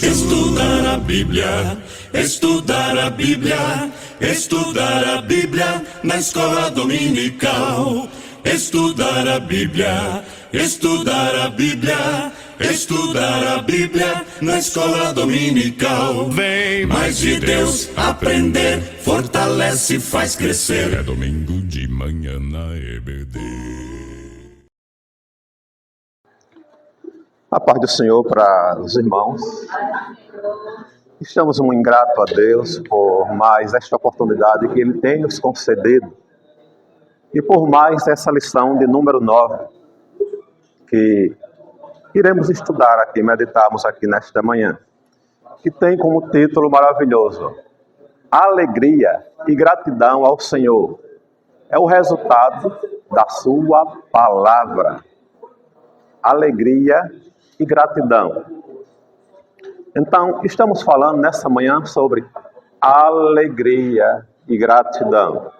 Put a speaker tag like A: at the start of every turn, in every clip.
A: Estudar a Bíblia, estudar a Bíblia, estudar a Bíblia na escola dominical. Estudar a Bíblia, estudar a Bíblia, estudar a Bíblia na escola dominical. Vem mais de Deus aprender, fortalece e faz crescer. É domingo de manhã na EBD.
B: A paz do Senhor para os irmãos. Estamos muito gratos a Deus por mais esta oportunidade que Ele tem nos concedido e por mais essa lição de número 9 que iremos estudar aqui, meditarmos aqui nesta manhã, que tem como título maravilhoso: Alegria e gratidão ao Senhor. É o resultado da sua palavra. Alegria e gratidão. Então, estamos falando nessa manhã sobre alegria e gratidão.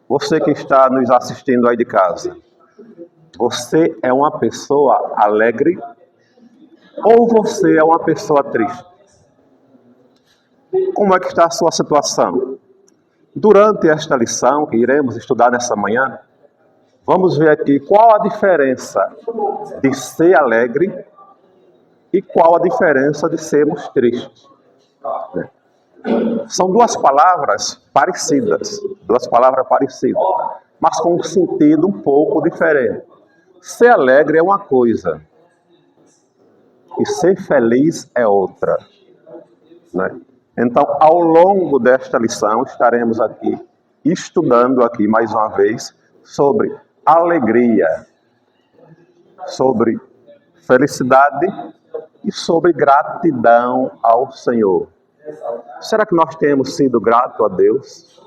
B: Você que está nos assistindo aí de casa, você é uma pessoa alegre ou você é uma pessoa triste? Como é que está a sua situação? Durante esta lição que iremos estudar nessa manhã, vamos ver aqui qual a diferença de ser alegre e qual a diferença de sermos tristes. São duas palavras parecidas, mas com um sentido um pouco diferente. Ser alegre é uma coisa e ser feliz é outra, né? Então, ao longo desta lição, estaremos aqui estudando aqui mais uma vez sobre alegria, sobre felicidade e sobre gratidão ao Senhor. Será que nós temos sido gratos a Deus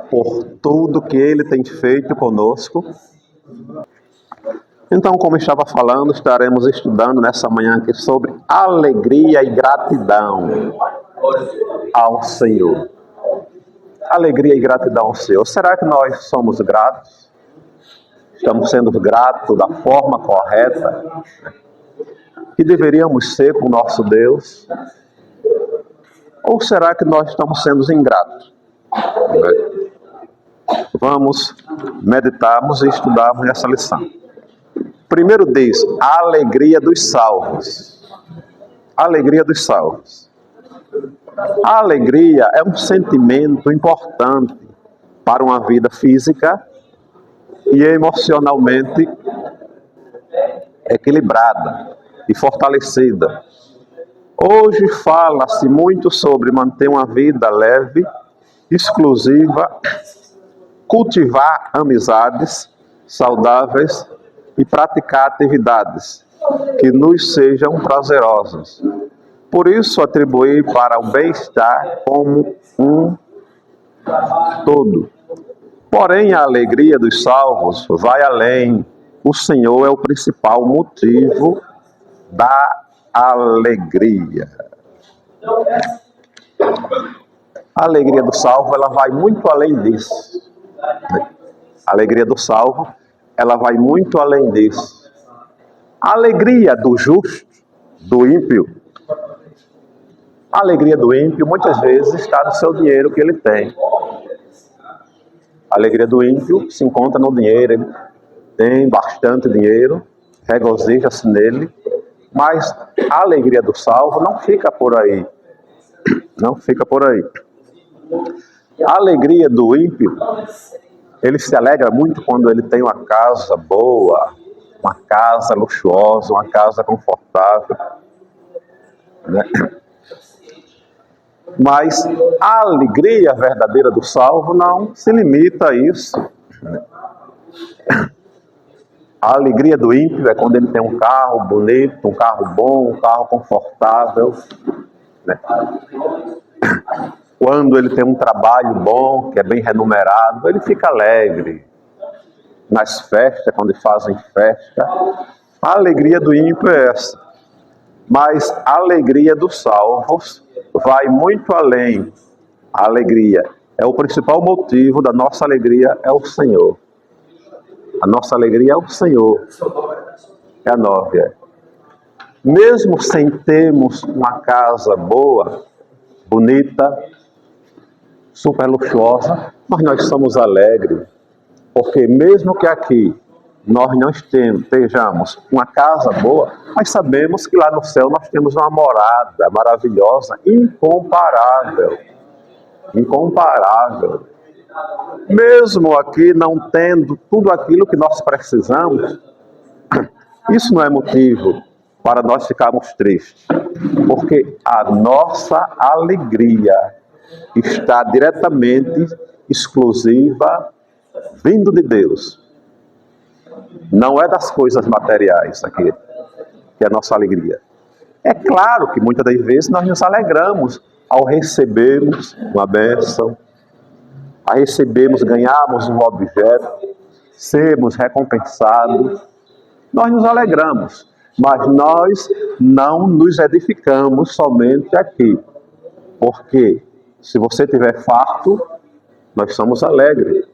B: por tudo que Ele tem feito conosco? Então, como eu estava falando, estaremos estudando nessa manhã aqui sobre alegria e gratidão ao Senhor. Alegria e gratidão ao Senhor. Será que nós somos gratos? Estamos sendo gratos da forma correta que deveríamos ser com o nosso Deus? Ou será que nós estamos sendo ingratos? Vamos meditarmos e estudarmos essa lição. Primeiro diz, a alegria dos salvos. Alegria dos salvos. A alegria é um sentimento importante para uma vida física e emocionalmente equilibrada e fortalecida. Hoje fala-se muito sobre manter uma vida leve, exclusiva, cultivar amizades saudáveis e praticar atividades que nos sejam prazerosas. Por isso, atribuir para o bem-estar como um todo. Porém, a alegria dos salvos vai além. O Senhor é o principal motivo da alegria. A alegria do salvo, ela vai muito além disso. A alegria do salvo, ela vai muito além disso. A alegria do justo, do ímpio, a alegria do ímpio muitas vezes está no seu dinheiro que ele tem. A alegria do ímpio se encontra no dinheiro, ele tem bastante dinheiro, regozija-se nele, mas a alegria do salvo não fica por aí. Não fica por aí. A alegria do ímpio, ele se alegra muito quando ele tem uma casa boa, uma casa luxuosa, uma casa confortável, né? Mas a alegria verdadeira do salvo não se limita a isso. A alegria do ímpio é quando ele tem um carro bonito, um carro bom, um carro confortável, né? Quando ele tem um trabalho bom, que é bem remunerado, ele fica alegre. Nas festas, quando fazem festa, a alegria do ímpio é essa. Mas a alegria dos salvos vai muito além. A alegria é o principal motivo da nossa alegria, é o Senhor. A nossa alegria é o Senhor. É a nova. Mesmo sem termos uma casa boa, bonita, super luxuosa, mas nós somos alegres. Porque mesmo que aqui nós não estejamos uma casa boa, nós sabemos que lá no céu nós temos uma morada maravilhosa, incomparável. Incomparável. Mesmo aqui não tendo tudo aquilo que nós precisamos, isso não é motivo para nós ficarmos tristes, porque a nossa alegria está diretamente exclusiva, vindo de Deus. Não é das coisas materiais aqui, que é a nossa alegria. É claro que muitas das vezes nós nos alegramos ao recebermos uma bênção, a recebermos, ganharmos um objeto, sermos recompensados. Nós nos alegramos, mas nós não nos edificamos somente aqui. Porque se você tiver farto, nós somos alegres.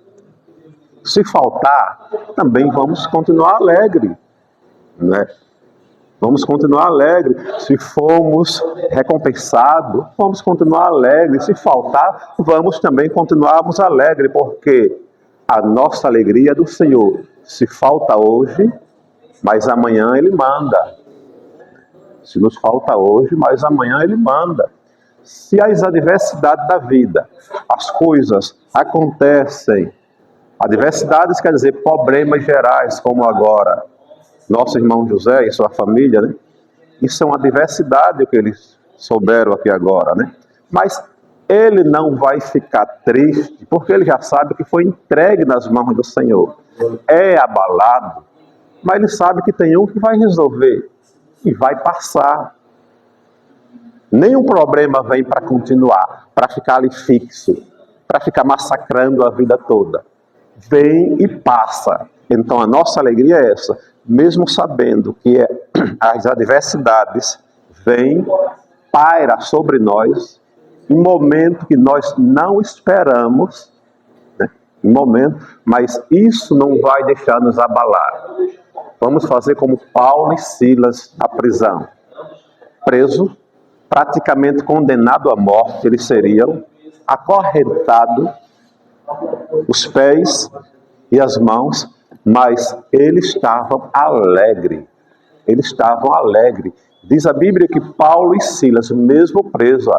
B: Se faltar, também vamos continuar alegres, né? Vamos continuar alegres. Se formos recompensados, vamos continuar alegres. Se faltar, vamos também continuarmos alegres, porque a nossa alegria é do Senhor. Se falta hoje, mas amanhã Ele manda. Se nos falta hoje, mas amanhã Ele manda. Se as adversidades da vida, as coisas acontecem, adversidades quer dizer problemas gerais, como agora, nosso irmão José e sua família, né? Isso é uma adversidade que eles souberam aqui agora, né? Mas ele não vai ficar triste, porque ele já sabe que foi entregue nas mãos do Senhor. É abalado, mas ele sabe que tem um que vai resolver e vai passar. Nenhum problema vem para continuar, para ficar ali fixo, para ficar massacrando a vida toda. Vem e passa. Então a nossa alegria é essa, mesmo sabendo que as adversidades vêm, paira sobre nós, em momento que nós não esperamos, né? Em momento, mas isso não vai deixar nos abalar. Vamos fazer como Paulo e Silas na prisão. Preso, praticamente condenado à morte, eles seriam acorrentados, os pés e as mãos, mas eles estavam alegres. Eles estavam alegres. Diz a Bíblia que Paulo e Silas, mesmo presos,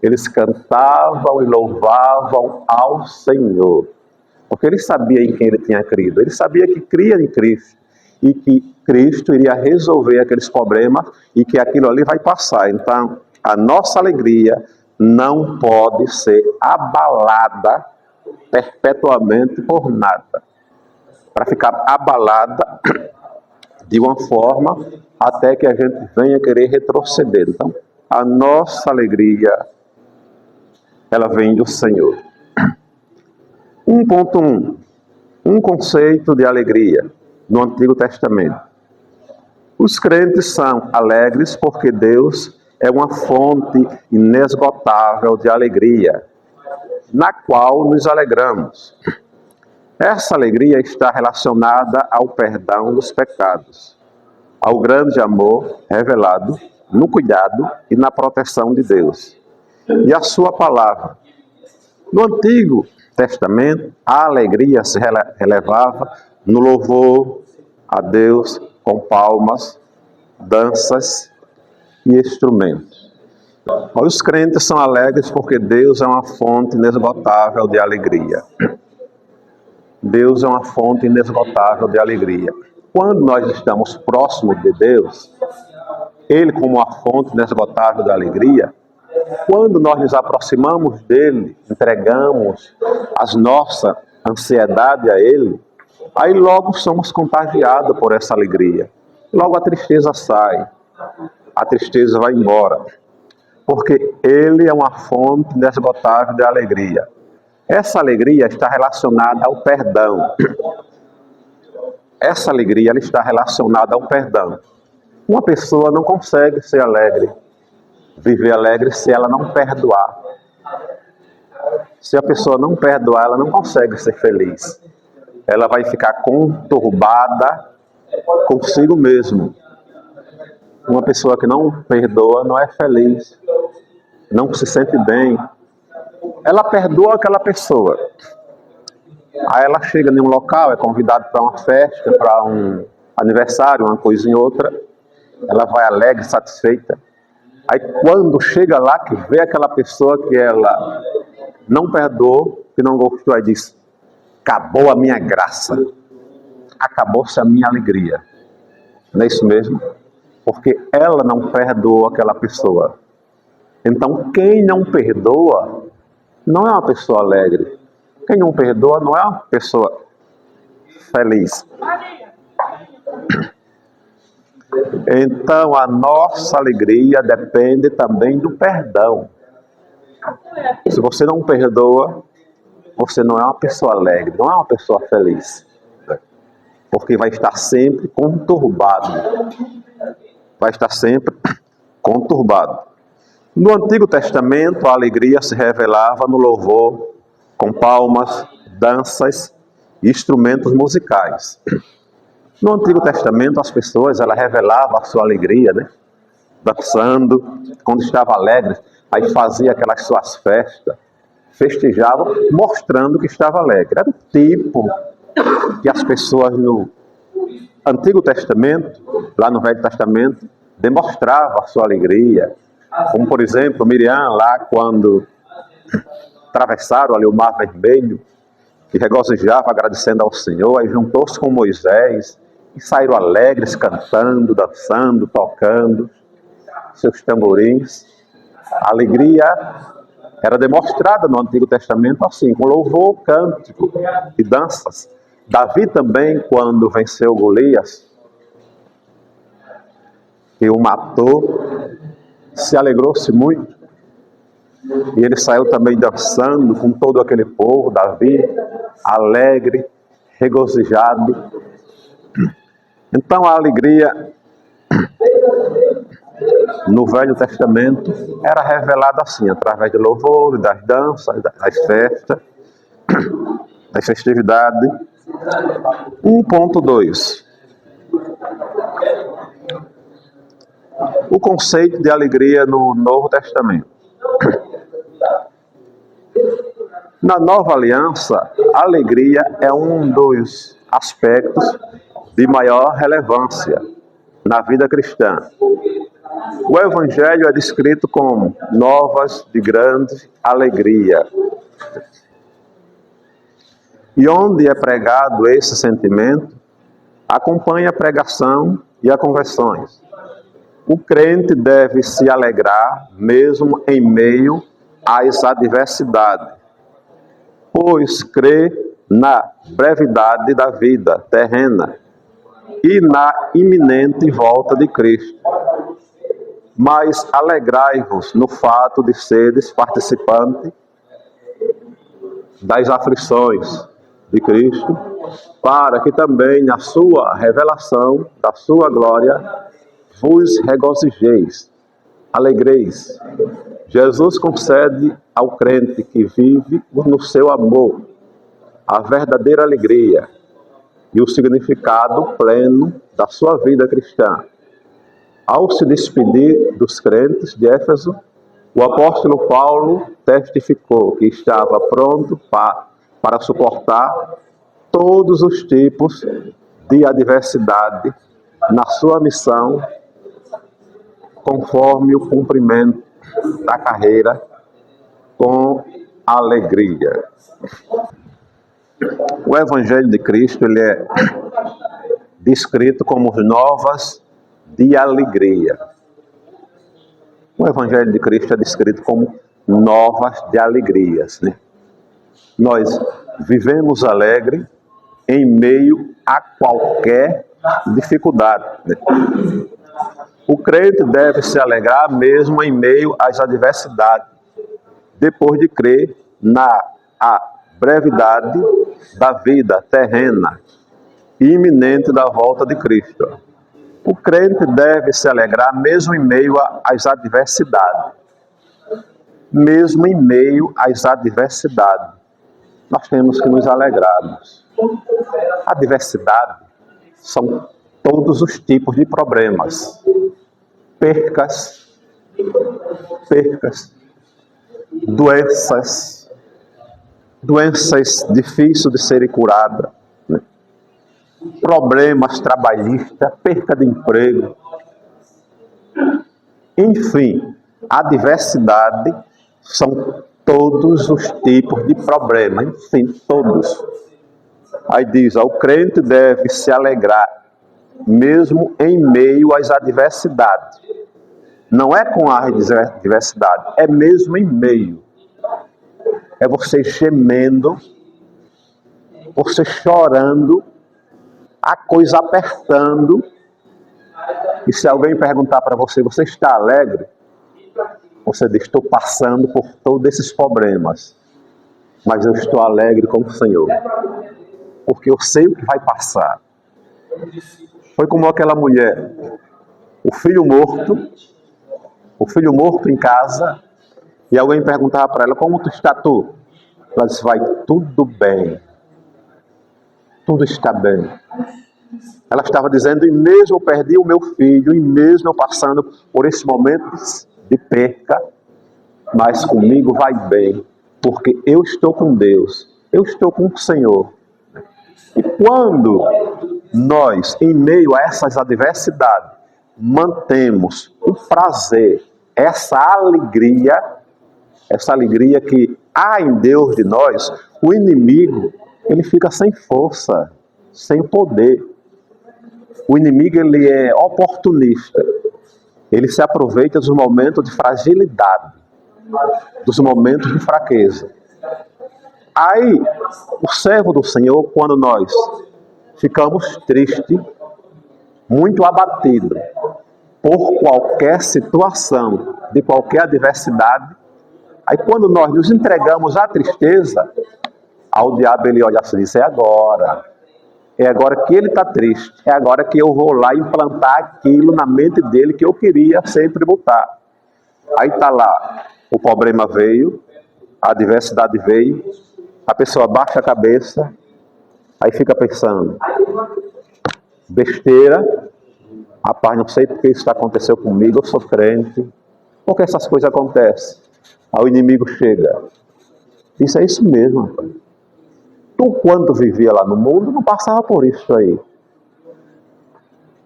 B: eles cantavam e louvavam ao Senhor. Porque ele sabia em quem ele tinha crido. Ele sabia que cria em Cristo. E que Cristo iria resolver aqueles problemas e que aquilo ali vai passar. Então, a nossa alegria não pode ser abalada perpetuamente por nada. Para ficar abalada de uma forma até que a gente venha querer retroceder. Então, a nossa alegria, ela vem do Senhor. 1.1. Um conceito de alegria no Antigo Testamento. Os crentes são alegres porque Deus é uma fonte inesgotável de alegria, na qual nos alegramos. Essa alegria está relacionada ao perdão dos pecados, ao grande amor revelado no cuidado e na proteção de Deus e a sua palavra. No Antigo Testamento, a alegria se relevava no louvor a Deus com palmas, danças e instrumentos. Os crentes são alegres porque Deus é uma fonte inesgotável de alegria. Deus é uma fonte inesgotável de alegria. Quando nós estamos próximos de Deus, Ele como uma fonte inesgotável de alegria, quando nós nos aproximamos dEle, entregamos as nossas ansiedades a Ele, aí logo somos contagiados por essa alegria. Logo a tristeza sai, a tristeza vai embora, porque Ele é uma fonte inesgotável de alegria. Essa alegria está relacionada ao perdão. Essa alegria ela está relacionada ao perdão. Uma pessoa não consegue ser alegre, viver alegre, se ela não perdoar. Se a pessoa não perdoar, ela não consegue ser feliz. ela vai ficar conturbada consigo mesmo. Uma pessoa que não perdoa não é feliz, não se sente bem. Ela perdoa aquela pessoa. Aí ela chega em um local, é convidada para uma festa, para um aniversário, uma coisa em outra. Ela vai alegre, satisfeita. Aí quando chega lá, que vê aquela pessoa que ela não perdoou, que não gostou, aí diz: acabou a minha graça, acabou-se a minha alegria. Não é isso mesmo? Porque ela não perdoou aquela pessoa. Então quem não perdoa não é uma pessoa alegre. Quem não perdoa não é uma pessoa feliz. Então a nossa alegria depende também do perdão. Se você não perdoa, você não é uma pessoa alegre, não é uma pessoa feliz. Porque vai estar sempre conturbado. Vai estar sempre conturbado. No Antigo Testamento, a alegria se revelava no louvor, com palmas, danças e instrumentos musicais. No Antigo Testamento, as pessoas revelavam a sua alegria, né? Dançando, quando estava alegre, aí fazia aquelas suas festas, festejavam, mostrando que estava alegre. Era o tipo que as pessoas no Antigo Testamento, lá no Velho Testamento, demonstravam a sua alegria. Como, por exemplo, Miriam, lá quando atravessaram ali o Mar Vermelho, e regozijava agradecendo ao Senhor, aí juntou-se com Moisés, e saíram alegres, cantando, dançando, tocando seus tamborins. A alegria era demonstrada no Antigo Testamento assim, com louvor, cântico e danças. Davi também, quando venceu Golias, e o matou, se alegrou-se muito. E ele saiu também dançando com todo aquele povo, Davi, alegre, regozijado. Então a alegria no Velho Testamento era revelada assim, através de louvor, das danças, das festas, das festividades. 1.2. O conceito de alegria no Novo Testamento. Na Nova Aliança, a alegria é um dos aspectos de maior relevância na vida cristã. O Evangelho é descrito como novas de grande alegria. E onde é pregado esse sentimento, acompanha a pregação e a conversões. O crente deve se alegrar mesmo em meio às adversidades, pois crê na brevidade da vida terrena e na iminente volta de Cristo. Mas alegrai-vos no fato de seres participantes das aflições de Cristo, para que também na sua revelação da sua glória vos regozijeis, alegreis. Jesus concede ao crente que vive no seu amor a verdadeira alegria e o significado pleno da sua vida cristã. Ao se despedir dos crentes de Éfeso, o apóstolo Paulo testificou que estava pronto para suportar todos os tipos de adversidade na sua missão, conforme o cumprimento da carreira com alegria. O Evangelho de Cristo ele é descrito como novas de alegria. O Evangelho de Cristo é descrito como novas de alegrias, né? Nós vivemos alegre em meio a qualquer dificuldade, né? O crente deve se alegrar mesmo em meio às adversidades, depois de crer na brevidade da vida terrena e iminente da volta de Cristo. O crente deve se alegrar mesmo em meio às adversidades. Mesmo em meio às adversidades, nós temos que nos alegrarmos. Adversidade são todos os tipos de problemas. Percas, doenças difíceis de serem curadas, né? Problemas trabalhistas, perca de emprego. Enfim, adversidade são todos os tipos de problemas, enfim, todos. Aí diz, o crente deve se alegrar mesmo em meio às adversidades. Não é com a adversidade, é mesmo em meio. É você gemendo, você chorando, a coisa apertando. E se alguém perguntar para você, você está alegre? Você diz, estou passando por todos esses problemas, mas eu estou alegre com o Senhor, porque eu sei o que vai passar. Foi como aquela mulher, o filho morto em casa, e alguém perguntava para ela, como tu está tu? Ela disse, vai tudo bem, tudo está bem. Ela estava dizendo, e mesmo eu perdi o meu filho, e mesmo eu passando por esse momento de perca, mas comigo vai bem, porque eu estou com Deus, eu estou com o Senhor. E quando nós, em meio a essas adversidades, mantemos o prazer, essa alegria que há em Deus de nós, o inimigo, ele fica sem força, sem poder. O inimigo, ele é oportunista. Ele se aproveita dos momentos de fragilidade, dos momentos de fraqueza. Aí, o servo do Senhor, quando nós ficamos tristes, muito abatidos por qualquer situação, de qualquer adversidade, aí quando nós nos entregamos à tristeza, ao diabo ele olha assim e diz, é agora que ele está triste, é agora que eu vou lá implantar aquilo na mente dele que eu queria sempre botar. Aí está lá, o problema veio, a adversidade veio, a pessoa baixa a cabeça, aí fica pensando, besteira, rapaz, não sei porque isso aconteceu comigo, eu sou crente, porque essas coisas acontecem. Aí o inimigo chega, isso é isso mesmo, rapaz. Tu, quando vivia lá no mundo, não passava por isso aí.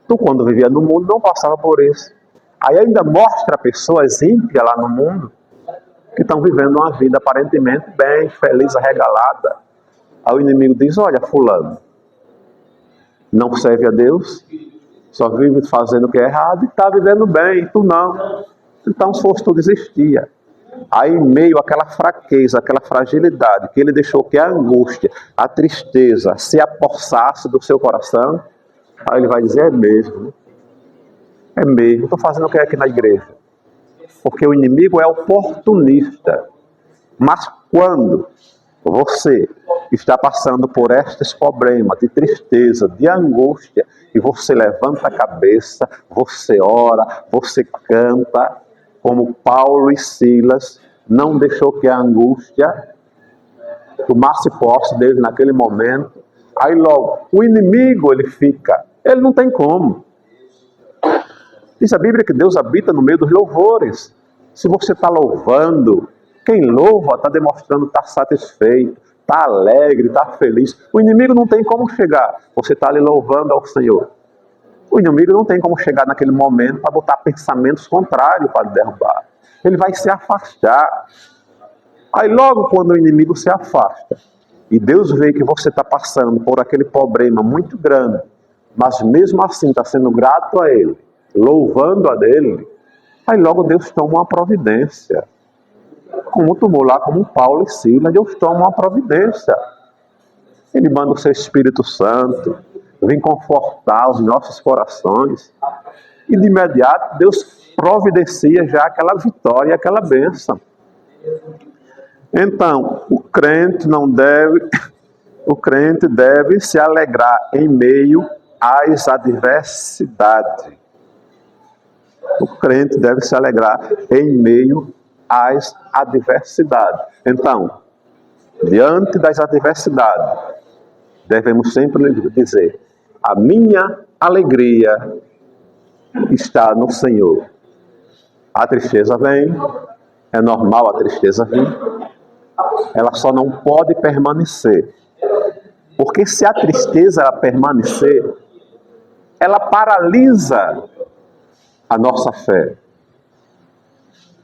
B: Tu, quando vivia no mundo, não passava por isso. Aí ainda mostra pessoas ímpias lá no mundo que estão vivendo uma vida aparentemente bem, feliz, arregalada. Aí o inimigo diz, olha, fulano, não serve a Deus, só vive fazendo o que é errado e está vivendo bem, tu não. Então, se fosse tu, desistia. Aí, em meio àquela fraqueza, aquela fragilidade, que ele deixou que a angústia, a tristeza se apossasse do seu coração, aí ele vai dizer, é mesmo, estou fazendo o que é aqui na igreja. Porque o inimigo é oportunista. Mas quando você está passando por estes problemas de tristeza, de angústia, e você levanta a cabeça, você ora, você canta, como Paulo e Silas, não deixou que a angústia tomasse posse dele naquele momento. Aí logo, o inimigo ele não tem como. Diz a Bíblia que Deus habita no meio dos louvores. Se você está louvando, quem louva está demonstrando estar satisfeito, está alegre, está feliz. O inimigo não tem como chegar. Você está ali louvando ao Senhor. O inimigo não tem como chegar naquele momento para botar pensamentos contrários para derrubar. Ele vai se afastar. Aí logo quando o inimigo se afasta, e Deus vê que você está passando por aquele problema muito grande, mas mesmo assim está sendo grato a Ele, louvando a Ele, aí logo Deus toma uma providência. Como tomou lá como Paulo e Silas, Deus toma uma providência. Ele manda o seu Espírito Santo, vem confortar os nossos corações. E de imediato Deus providencia já aquela vitória, aquela bênção. Então, o crente deve se alegrar em meio às adversidades. O crente deve se alegrar em meio às adversidades. Então, diante das adversidades, devemos sempre dizer: a minha alegria está no Senhor. A tristeza vem, é normal a tristeza vir, ela só não pode permanecer. Porque se a tristeza ela permanecer, ela paralisa a nossa fé.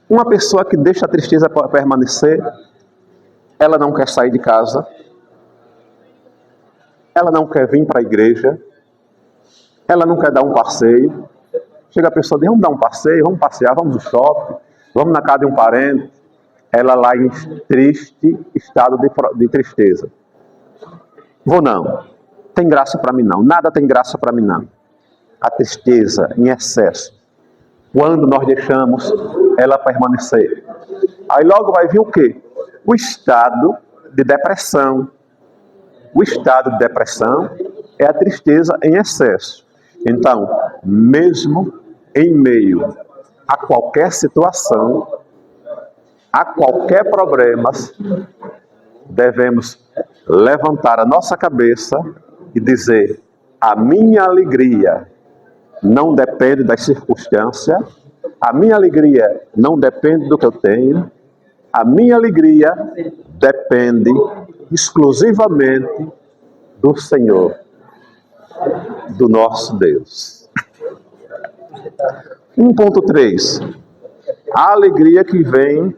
B: Uma pessoa que deixa a tristeza permanecer, ela não quer sair de casa, ela não quer vir para a igreja, ela não quer dar um passeio. Chega a pessoa e diz: vamos dar um passeio, vamos passear, vamos no shopping, vamos na casa de um parente. Ela lá em triste estado de tristeza. Vou não, tem graça para mim não, nada tem graça para mim não. A tristeza em excesso, quando nós deixamos ela permanecer, aí logo vai vir o quê? O estado de depressão. O estado de depressão é a tristeza em excesso. Então, mesmo em meio a qualquer situação, a qualquer problema, devemos levantar a nossa cabeça e dizer: a minha alegria não depende das circunstâncias, a minha alegria não depende do que eu tenho, a minha alegria depende exclusivamente do Senhor, do nosso Deus. 1.3. A alegria que vem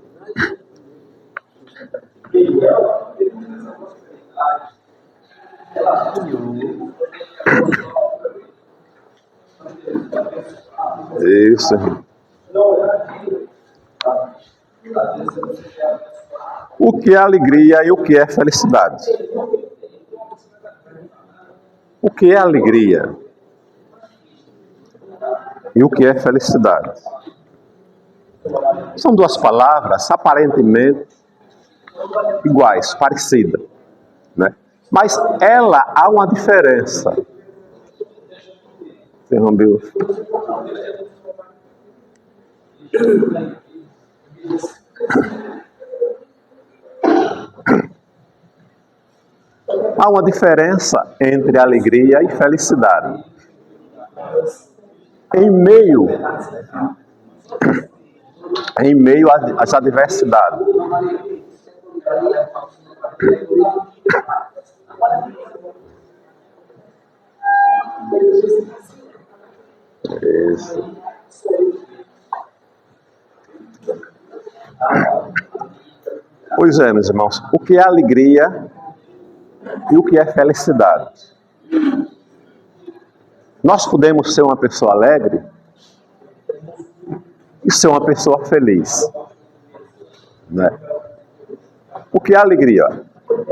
B: isso. O que é alegria e o que é felicidade? O que é alegria e o que é felicidade? São duas palavras aparentemente iguais, parecidas, né? Mas há uma diferença. Interrompeu. Há uma diferença entre alegria e felicidade. Em meio às adversidades. Isso. Pois é, meus irmãos, o que é alegria e o que é felicidade? Nós podemos ser uma pessoa alegre e ser uma pessoa feliz, né? O que é alegria?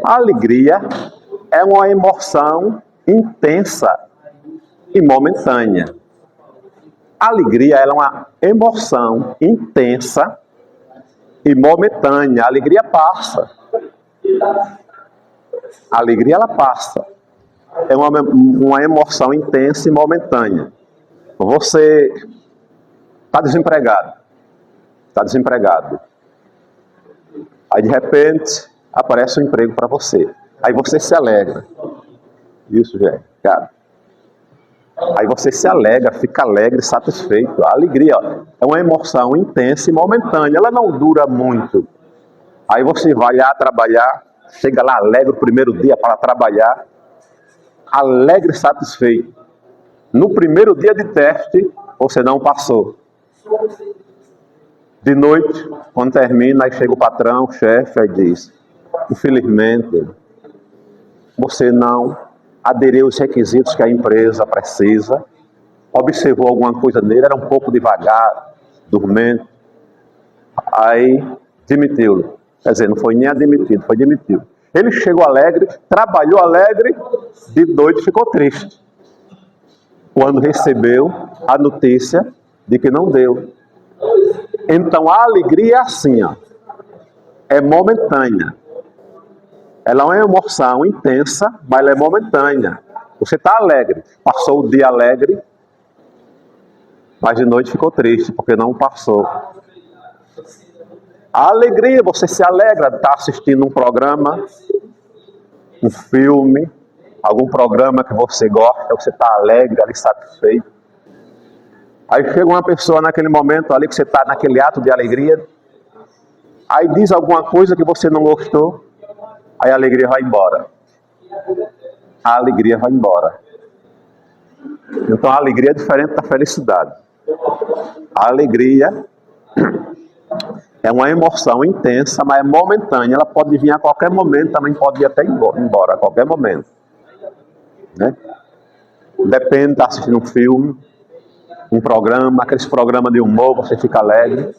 B: A alegria é uma emoção intensa e momentânea. A alegria ela é uma emoção intensa e momentânea. A alegria passa. A alegria ela passa. É uma emoção intensa e momentânea. Você está desempregado. Está desempregado. Aí de repente aparece um emprego para você. Aí você se alegra. Isso, gente, cara. Aí você se alegra, fica alegre, satisfeito. A alegria é uma emoção intensa e momentânea. Ela não dura muito. Aí você vai lá trabalhar, chega lá alegre o primeiro dia para trabalhar, alegre e satisfeito. No primeiro dia de teste, você não passou. De noite, quando termina, aí chega o patrão, o chefe, aí diz: infelizmente, você não aderiu aos requisitos que a empresa precisa, observou alguma coisa nele, era um pouco devagar, dormente, aí demitiu-lo. Quer dizer, não foi nem admitido, foi demitido. Ele chegou alegre, trabalhou alegre, de noite ficou triste, quando recebeu a notícia de que não deu. Então a alegria é assim, ó, é momentânea. Ela é uma emoção intensa, mas ela é momentânea. Você está alegre, passou o dia alegre, mas de noite ficou triste, porque não passou. A alegria, você se alegra de estar assistindo um programa, um filme, algum programa que você gosta, você está alegre, ali satisfeito. Aí chega uma pessoa naquele momento ali que você está naquele ato de alegria, aí diz alguma coisa que você não gostou, aí a alegria vai embora. A alegria vai embora. Então a alegria é diferente da felicidade. A alegria é uma emoção intensa, mas é momentânea. Ela pode vir a qualquer momento, também pode ir até embora a qualquer momento. Né? Depende de estar assistindo um filme, um programa, aqueles programas de humor, você fica alegre.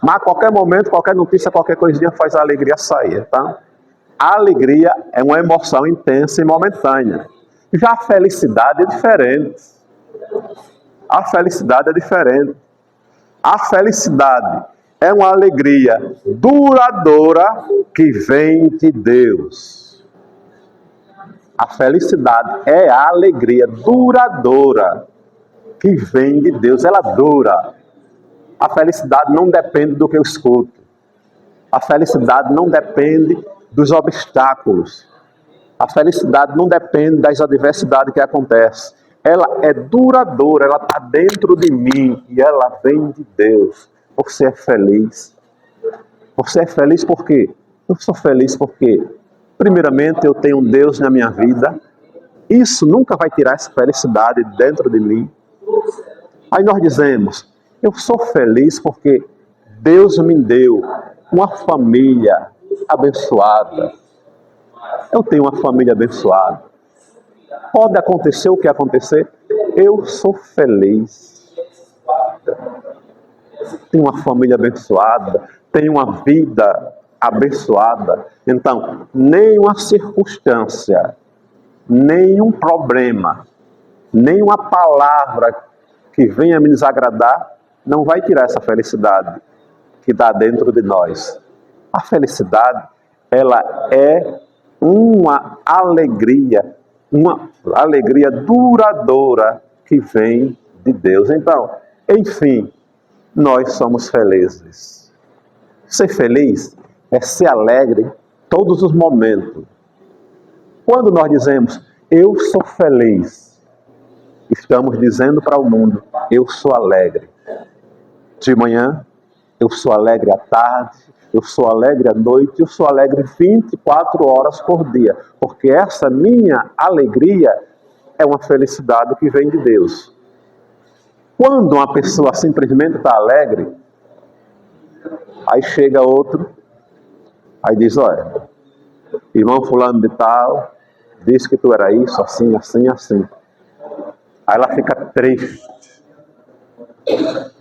B: Mas a qualquer momento, qualquer notícia, qualquer coisinha faz a alegria sair. Tá? A alegria é uma emoção intensa e momentânea. Já a felicidade é diferente. A felicidade é diferente. A felicidade é uma alegria duradoura que vem de Deus. A felicidade é a alegria duradoura que vem de Deus. Ela dura. A felicidade não depende do que eu escuto. A felicidade não depende dos obstáculos. A felicidade não depende das adversidades que acontecem. Ela é duradoura, ela está dentro de mim e ela vem de Deus. Você é feliz. Você é feliz por quê? Eu sou feliz porque, primeiramente, eu tenho um Deus na minha vida. Isso nunca vai tirar essa felicidade dentro de mim. Aí nós dizemos, eu sou feliz porque Deus me deu uma família abençoada. Eu tenho uma família abençoada. Pode acontecer o que acontecer, eu sou feliz. Tenho uma família abençoada, tenho uma vida abençoada. Então, nenhuma circunstância, nenhum problema, nenhuma palavra que venha me desagradar, não vai tirar essa felicidade que está dentro de nós. A felicidade, ela é uma alegria duradoura que vem de Deus. Então, enfim, nós somos felizes. Ser feliz é ser alegre todos os momentos. Quando nós dizemos, eu sou feliz, estamos dizendo para o mundo, eu sou alegre. De manhã, eu sou alegre à tarde, eu sou alegre à noite, eu sou alegre 24 horas por dia. Porque essa minha alegria é uma felicidade que vem de Deus. Quando uma pessoa simplesmente está alegre, aí chega outro, aí diz, olha, irmão fulano de tal, disse que tu era isso, assim, assim, assim. Aí ela fica triste.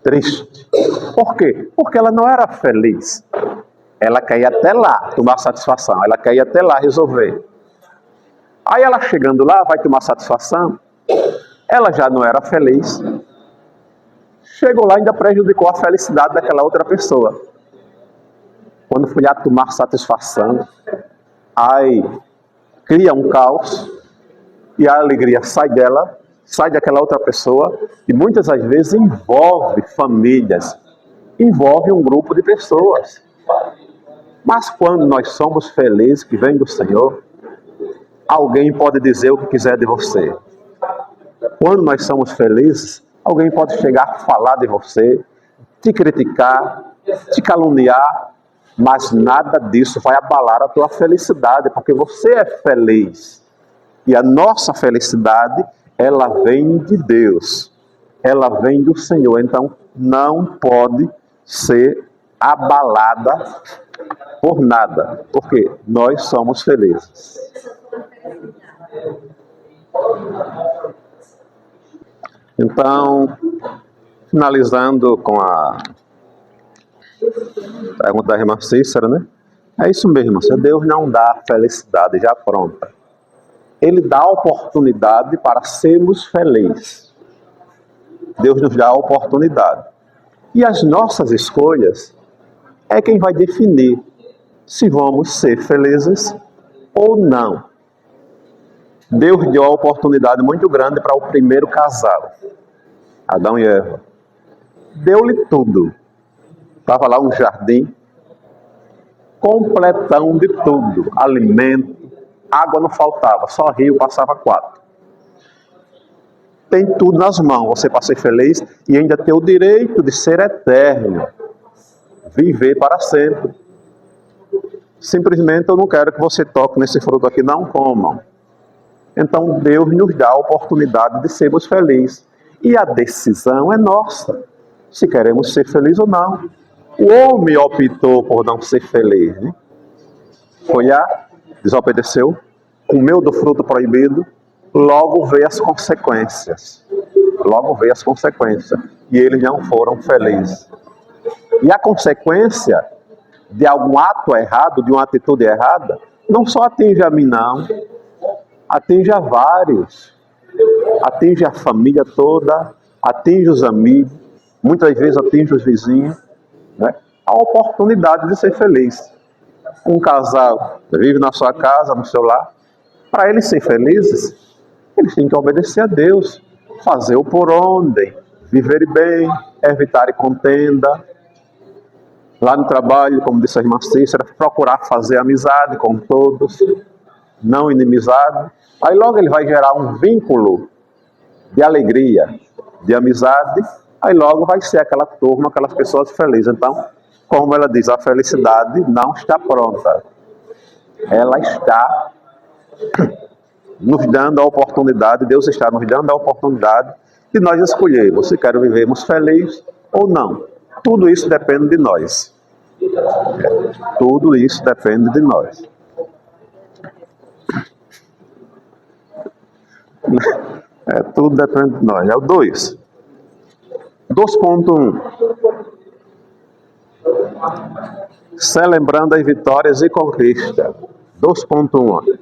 B: Triste. Por quê? Porque ela não era feliz. Ela quer ir até lá tomar satisfação. Ela quer ir até lá resolver. Aí ela chegando lá, vai tomar satisfação. Ela já não era feliz. Chegou lá e ainda prejudicou a felicidade daquela outra pessoa. Quando foi lá tomar satisfação, aí cria um caos e a alegria sai dela, sai daquela outra pessoa e muitas das vezes envolve famílias, envolve um grupo de pessoas. Mas quando nós somos felizes, que vem do Senhor, alguém pode dizer o que quiser de você. Quando nós somos felizes, alguém pode chegar a falar de você, te criticar, te caluniar, mas nada disso vai abalar a tua felicidade, porque você é feliz. E a nossa felicidade, ela vem de Deus, ela vem do Senhor, então não pode ser abalada por nada, porque nós somos felizes. Então, finalizando com a pergunta da irmã Cícera, né? É isso mesmo, Deus não dá a felicidade já pronta. Ele dá a oportunidade para sermos felizes. Deus nos dá a oportunidade. E as nossas escolhas é quem vai definir se vamos ser felizes ou não. Deus deu uma oportunidade muito grande para o primeiro casal, Adão e Eva. Deu-lhe tudo. Estava lá um jardim completão de tudo. Alimento, água não faltava, só rio passava 4. Tem tudo nas mãos, você para ser feliz e ainda tem o direito de ser eterno, viver para sempre. Simplesmente eu não quero que você toque nesse fruto aqui, não comam. Então Deus nos dá a oportunidade de sermos felizes. E a decisão é nossa, se queremos ser felizes ou não. O homem optou por não ser feliz, né? Foi desobedeceu, comeu do fruto proibido, logo veio as consequências. Logo veio as consequências. E eles não foram felizes. E a consequência de algum ato errado, de uma atitude errada, não só atinge a mim, não. Atinge a vários. Atinge a família toda, atinge os amigos, muitas vezes atinge os vizinhos, né? A oportunidade de ser feliz. Um casal vive na sua casa, no seu lar. Para eles serem felizes, eles têm que obedecer a Deus, fazer o por onde, viver bem, evitar contenda. Lá no trabalho, como disse a irmã Cícera, procurar fazer amizade com todos, não inimizade. Aí logo ele vai gerar um vínculo de alegria, de amizade, aí logo vai ser aquela turma, aquelas pessoas felizes. Então, como ela diz, a felicidade não está pronta. Ela está nos dando a oportunidade, Deus está nos dando a oportunidade de nós escolhermos se queremos vivermos felizes ou não. Tudo isso depende de nós. Tudo isso depende de nós. Tudo depende de nós. É o 2. 2.1. Celebrando as vitórias e conquistas. 2.1.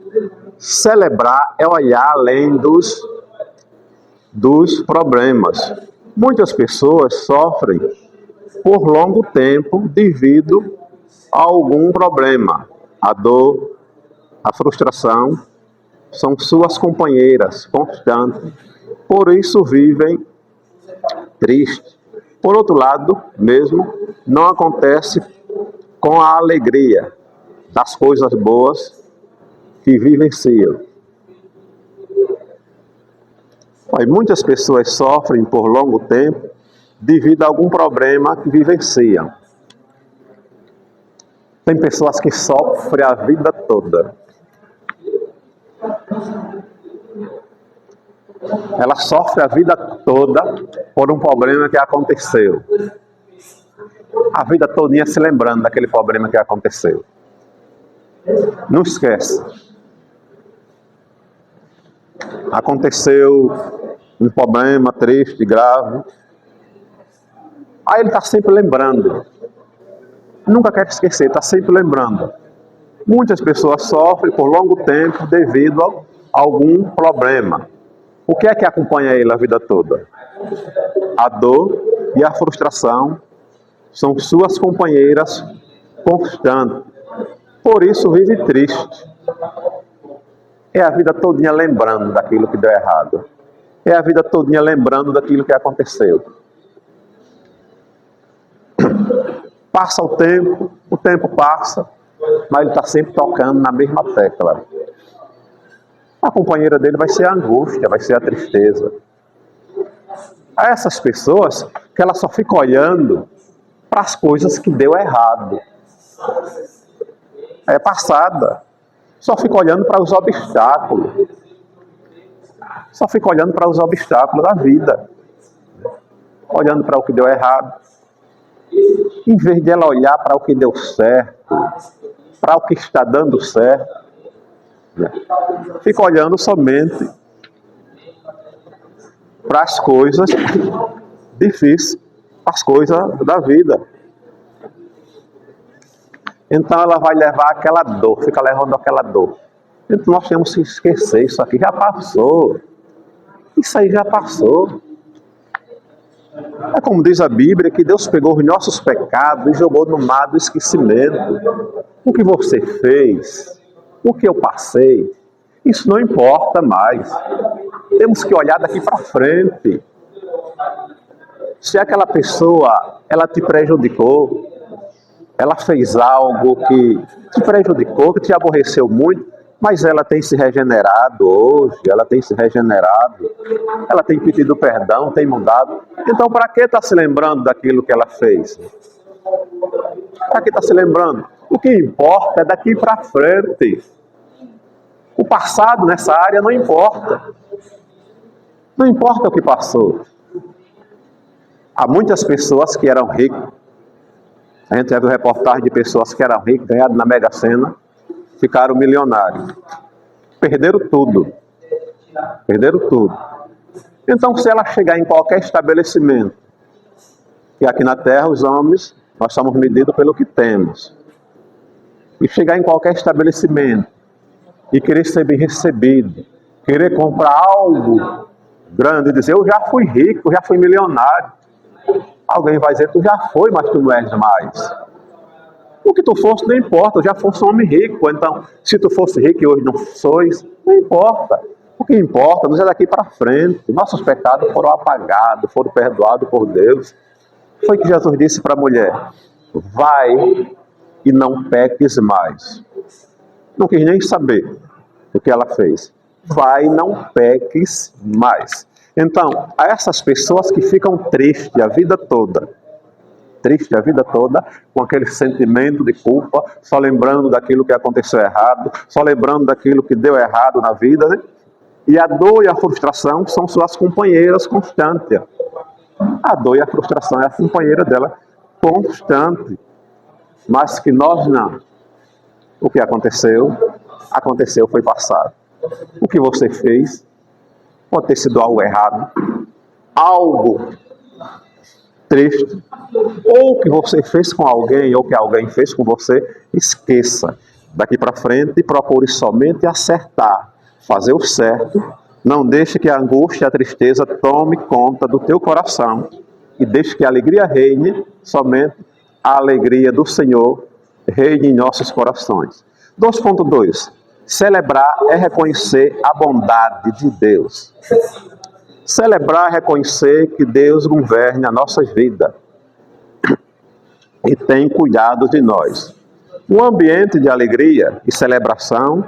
B: Celebrar é olhar além dos problemas. Muitas pessoas sofrem por longo tempo devido a algum problema. A dor, a frustração são suas companheiras constantes. Por isso vivem tristes. Por outro lado, mesmo, não acontece com a alegria das coisas boas que vivenciam. Muitas pessoas sofrem por longo tempo devido a algum problema que vivenciam. Tem pessoas que sofrem a vida toda. Ela sofre a vida toda por um problema que aconteceu. A vida todinha se lembrando daquele problema que aconteceu. Não esquece. Aconteceu um problema triste, grave. Aí ele está sempre lembrando. Nunca quer esquecer, está sempre lembrando. Muitas pessoas sofrem por longo tempo devido a algum problema. O que é que acompanha ele a vida toda? A dor e a frustração são suas companheiras constantes. Por isso vive triste. É a vida todinha lembrando daquilo que deu errado. É a vida todinha lembrando daquilo que aconteceu. Passa o tempo passa, mas ele está sempre tocando na mesma tecla. A companheira dele vai ser a angústia, vai ser a tristeza. Há essas pessoas que ela só fica olhando para as coisas que deu errado. É passada. Só fica olhando para os obstáculos. Só fica olhando para os obstáculos da vida. Olhando para o que deu errado. Em vez de ela olhar para o que deu certo, para o que está dando certo, fica olhando somente para as coisas difíceis, as coisas da vida. Então ela vai levar aquela dor, fica levando aquela dor. Então nós temos que esquecer, isso aqui já passou. Isso aí já passou. É como diz a Bíblia, que Deus pegou os nossos pecados e jogou no mar do esquecimento. O que você fez, o que eu passei, isso não importa mais. Temos que olhar daqui para frente. Se aquela pessoa, ela te prejudicou, ela fez algo que te prejudicou, que te aborreceu muito, Mas ela tem se regenerado hoje, ela tem se regenerado, ela tem pedido perdão, tem mudado. Então, para que está se lembrando daquilo que ela fez? Para que está se lembrando? O que importa é daqui para frente. O passado nessa área não importa. Não importa o que passou. Há muitas pessoas que eram ricas. A gente já viu reportagem de pessoas que eram ricas, ganharam na Mega Sena, ficaram milionários. Perderam tudo. Perderam tudo. Então, se ela chegar em qualquer estabelecimento, e aqui na Terra os homens, nós somos medidos pelo que temos, e chegar em qualquer estabelecimento, e querer ser bem recebido, querer comprar algo grande, e dizer, eu já fui rico, já fui milionário. Alguém vai dizer, tu já foi, mas tu não és mais. O que tu fosse não importa, eu já fosse um homem rico. Então, se tu fosse rico e hoje não sois, não importa. O que importa nos é daqui para frente. Nossos pecados foram apagados, foram perdoados por Deus. Foi que Jesus disse para a mulher, vai e não peques mais. Não quis nem saber o que ela fez. Vai e não peques mais. Então, a essas pessoas que ficam tristes a vida toda, com aquele sentimento de culpa, só lembrando daquilo que aconteceu errado, só lembrando daquilo que deu errado na vida, né? E a dor e a frustração são suas companheiras constantes. A dor e a frustração é a companheira dela constante. Mas que nós não. O que aconteceu, foi passado. O que você fez, pode ter sido algo errado, algo triste, ou que você fez com alguém, ou que alguém fez com você, esqueça. Daqui para frente, procure somente acertar, fazer o certo, não deixe que a angústia e a tristeza tome conta do teu coração, e deixe que a alegria reine, somente a alegria do Senhor reine em nossos corações. 2.2. Celebrar é reconhecer a bondade de Deus. Celebrar é reconhecer que Deus governe as nossas vidas e tem cuidado de nós. Um ambiente de alegria e celebração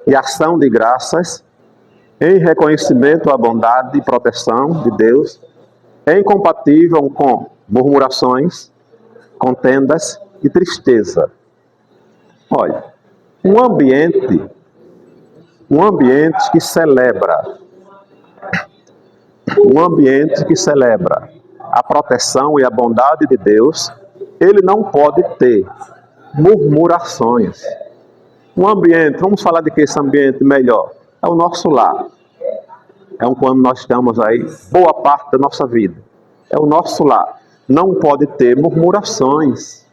B: e ação de graças em reconhecimento à bondade e proteção de Deus é incompatível com murmurações, contendas e tristeza. Olha, um ambiente que celebra a proteção e a bondade de Deus, ele não pode ter murmurações. Um ambiente, vamos falar de que esse ambiente melhor? É o nosso lar. É quando nós estamos aí, boa parte da nossa vida. É o nosso lar. Não pode ter murmurações.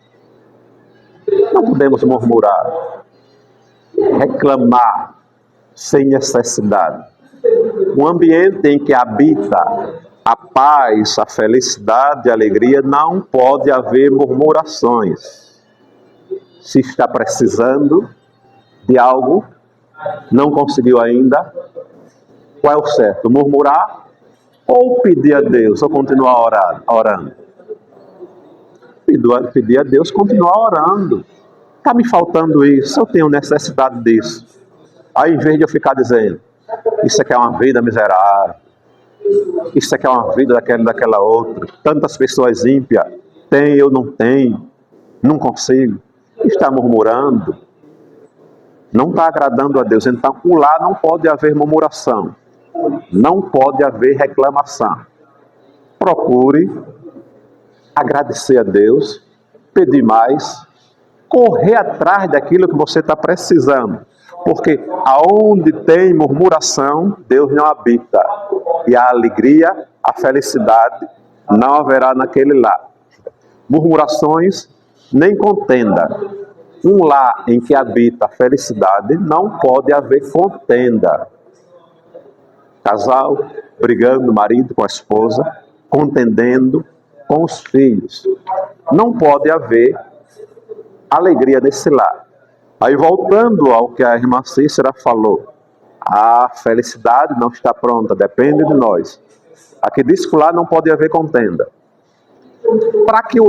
B: Não podemos murmurar, reclamar sem necessidade. Um ambiente em que habita a paz, a felicidade, a alegria, não pode haver murmurações. Se está precisando de algo, não conseguiu ainda, qual é o certo? Murmurar ou pedir a Deus, ou continuar orando? Pedir a Deus, continuar orando. Está me faltando isso, eu tenho necessidade disso. Aí, em vez de eu ficar dizendo, isso aqui é uma vida miserável, isso aqui é uma vida daquela outra, tantas pessoas ímpias, tem, eu não tenho, não consigo, está murmurando, não está agradando a Deus. Então, lá não pode haver murmuração, não pode haver reclamação. Procure agradecer a Deus, pedir mais, correr atrás daquilo que você está precisando. Porque aonde tem murmuração, Deus não habita. E a alegria, a felicidade não haverá naquele lar. Murmurações, nem contenda. Um lar em que habita a felicidade, não pode haver contenda. Casal brigando, marido com a esposa, contendendo com os filhos. Não pode haver alegria nesse lar. Aí, voltando ao que a irmã Cícera falou, a felicidade não está pronta, depende de nós. Aqui diz que o lar não pode haver contenda. Para que o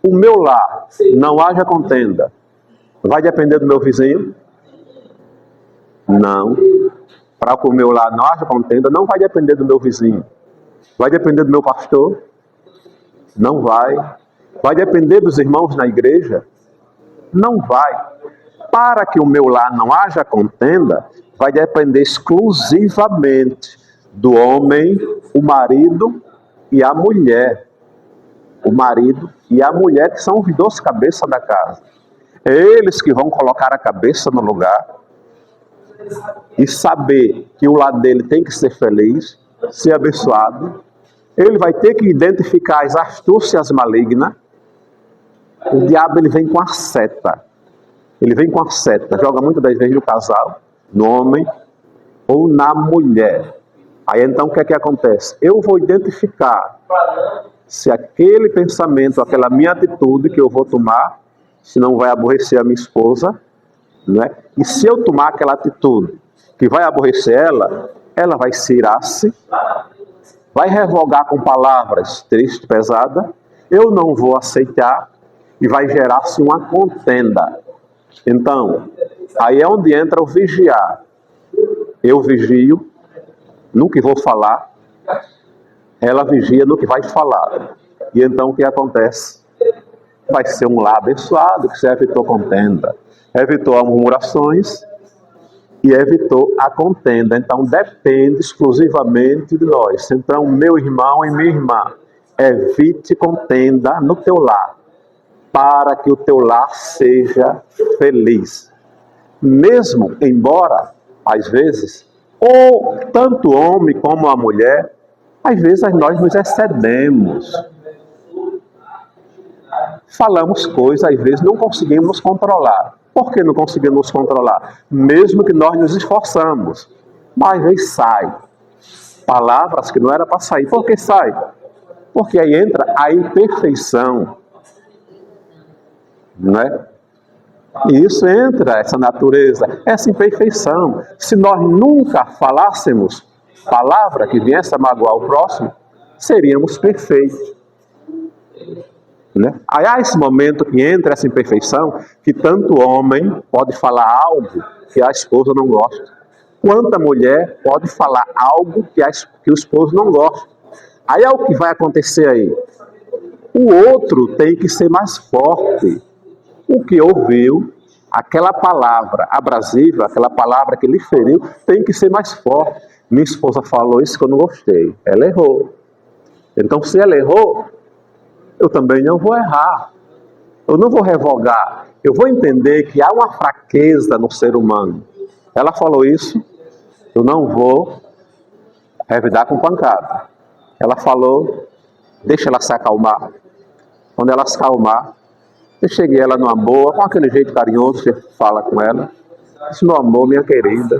B: meu lar, não haja contenda, vai depender do meu vizinho? Não. Para que o meu lar não haja contenda, não vai depender do meu vizinho. Vai depender do meu pastor? Não vai. Vai depender dos irmãos na igreja? Não vai. Para que o meu lar não haja contenda, vai depender exclusivamente do homem, o marido e a mulher. O marido e a mulher, que são os dois cabeças da casa. É eles que vão colocar a cabeça no lugar e saber que o lado dele tem que ser feliz, ser abençoado. Ele vai ter que identificar as astúcias malignas. O diabo, ele vem com a seta. Ele vem com a seta, joga muitas das vezes no casal, no homem ou na mulher. Aí então o que é que acontece? Eu vou identificar se aquele pensamento, aquela minha atitude que eu vou tomar, se não vai aborrecer a minha esposa, né? E se eu tomar aquela atitude que vai aborrecer ela, ela vai se irar-se, vai revogar com palavras tristes, pesadas, eu não vou aceitar e vai gerar-se uma contenda. Então, aí é onde entra o vigiar. Eu vigio no que vou falar, ela vigia no que vai falar. E então o que acontece? Vai ser um lar abençoado, que se evitou contenda, evitou as murmurações e evitou a contenda. Então depende exclusivamente de nós. Então, meu irmão e minha irmã, evite contenda no teu lar, para que o teu lar seja feliz. Mesmo embora, às vezes, ou tanto o homem como a mulher, às vezes nós nos excedemos. Falamos coisas, às vezes não conseguimos nos controlar. Por que não conseguimos nos controlar? Mesmo que nós nos esforçamos, mas às vezes sai palavras que não era para sair. Por que sai? Porque aí entra a imperfeição, né? E isso entra, essa natureza, essa imperfeição. Se nós nunca falássemos palavra que viesse a magoar o próximo, seríamos perfeitos, né? Aí há esse momento que entra essa imperfeição, que tanto o homem pode falar algo que a esposa não gosta, quanto a mulher pode falar algo que o esposo não gosta. Aí é o que vai acontecer aí. O outro tem que ser mais forte. O que ouviu, aquela palavra abrasiva, aquela palavra que lhe feriu, tem que ser mais forte. Minha esposa falou isso que eu não gostei. Ela errou. Então, se ela errou, eu também não vou errar. Eu não vou revogar. Eu vou entender que há uma fraqueza no ser humano. Ela falou isso, eu não vou revidar com pancada. Ela falou, deixa ela se acalmar. Quando ela se acalmar, eu cheguei ela numa boa, com aquele jeito carinhoso, você fala com ela. Disse, meu amor, minha querida,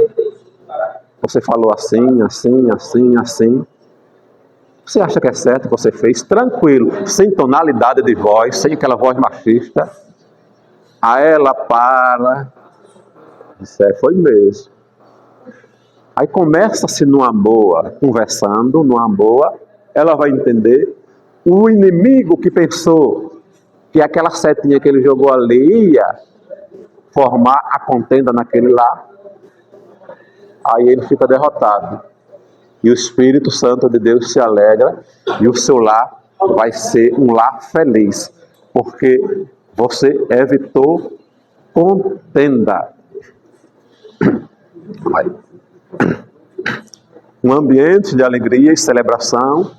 B: você falou assim, assim, assim, assim. Você acha que é certo o que você fez? Tranquilo, sem tonalidade de voz, sem aquela voz machista. Aí ela para. Isso foi mesmo. Aí começa-se numa boa, conversando, numa boa, ela vai entender. O inimigo que pensou que aquela setinha que ele jogou ali ia formar a contenda naquele lar, aí ele fica derrotado. E o Espírito Santo de Deus se alegra e o seu lar vai ser um lar feliz, porque você evitou contenda. Um ambiente de alegria e celebração,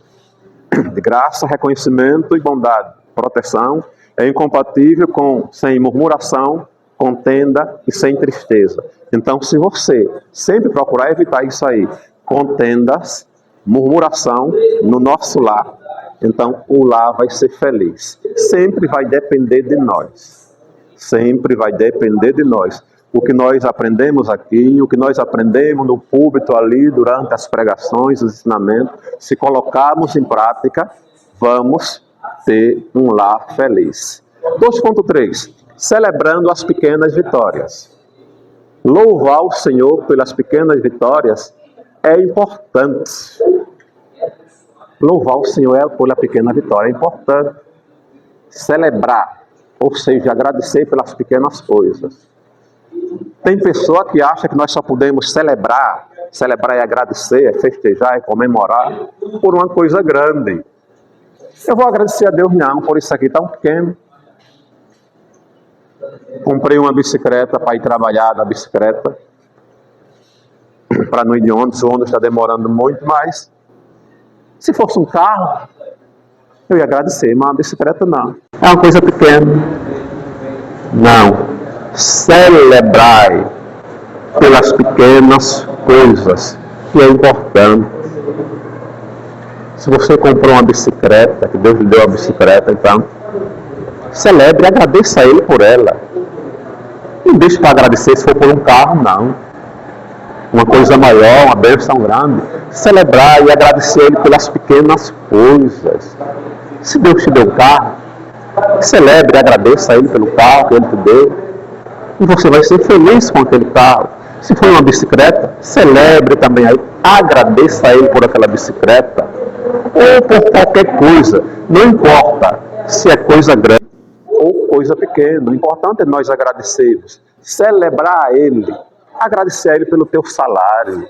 B: de graça, reconhecimento e bondade, proteção, é incompatível sem murmuração, contenda e sem tristeza. Então, se você sempre procurar evitar isso aí, contendas, murmuração no nosso lar, então o lar vai ser feliz. Sempre vai depender de nós. Sempre vai depender de nós. O que nós aprendemos aqui, o que nós aprendemos no púlpito ali, durante as pregações, os ensinamentos, se colocarmos em prática, vamos ter um lar feliz. 2.3. Celebrando as pequenas vitórias. Louvar o Senhor pelas pequenas vitórias é importante. Louvar o Senhor pela pequena vitória é importante. Celebrar, ou seja, agradecer pelas pequenas coisas. Tem pessoa que acha que nós só podemos celebrar e agradecer, é festejar, é comemorar por uma coisa grande. Eu vou agradecer a Deus não, por isso aqui tão pequeno. Comprei uma bicicleta para ir trabalhar na bicicleta, para não ir de ônibus, o ônibus está demorando muito, mas se fosse um carro, eu ia agradecer, mas a bicicleta não. É uma coisa pequena. Não. Celebrai pelas pequenas coisas, que é importante. Se você comprou uma bicicleta, que Deus lhe deu a bicicleta, então, celebre e agradeça a Ele por ela. Não deixe para agradecer se for por um carro, não. Uma coisa maior, uma bênção grande. Celebrar e agradecer a Ele pelas pequenas coisas. Se Deus te deu um carro, celebre e agradeça a Ele pelo carro que Ele te deu. E você vai ser feliz com aquele carro. Se for uma bicicleta, celebre também a Ele. Agradeça a Ele por aquela bicicleta. Ou por qualquer coisa. Não importa se é coisa grande ou coisa pequena. O importante é nós agradecermos. Celebrar a Ele. Agradecer a Ele pelo teu salário.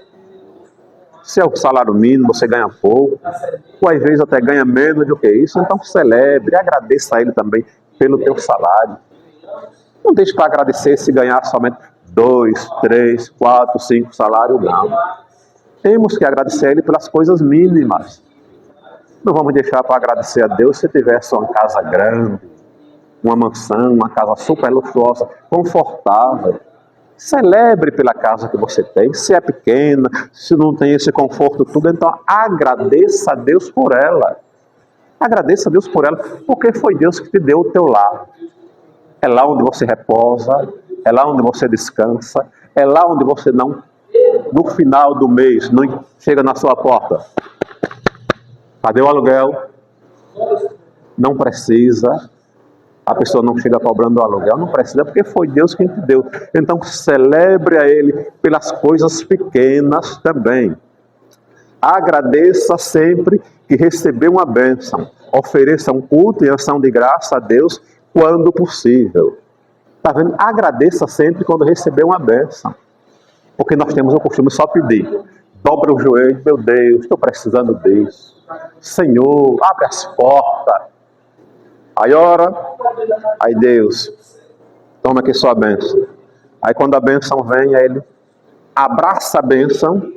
B: Se é o salário mínimo, você ganha pouco. Ou às vezes até ganha menos do que isso. Então celebre. Agradeça a Ele também pelo teu salário. Não deixe para agradecer se ganhar somente 2, 3, 4, 5 salários, não. Temos que agradecer a Ele pelas coisas mínimas. Não vamos deixar para agradecer a Deus se tivesse uma casa grande, uma mansão, uma casa super luxuosa, confortável. Celebre pela casa que você tem. Se é pequena, se não tem esse conforto tudo, então agradeça a Deus por ela. Agradeça a Deus por ela, porque foi Deus que te deu o teu lar. É lá onde você reposa, é lá onde você descansa, é lá onde você não, no final do mês, não chega na sua porta. Cadê o aluguel? Não precisa. A pessoa não chega cobrando o aluguel, não precisa, porque foi Deus quem te deu. Então celebre a Ele pelas coisas pequenas também. Agradeça sempre que recebeu uma bênção. Ofereça um culto e ação de graça a Deus quando possível. Está vendo? Agradeça sempre quando receber uma bênção. Porque nós temos o costume de só pedir. Dobra o joelho, meu Deus, estou precisando disso. Senhor, abre as portas. Aí ora, aí Deus, toma aqui sua bênção. Aí quando a bênção vem, aí Ele abraça a bênção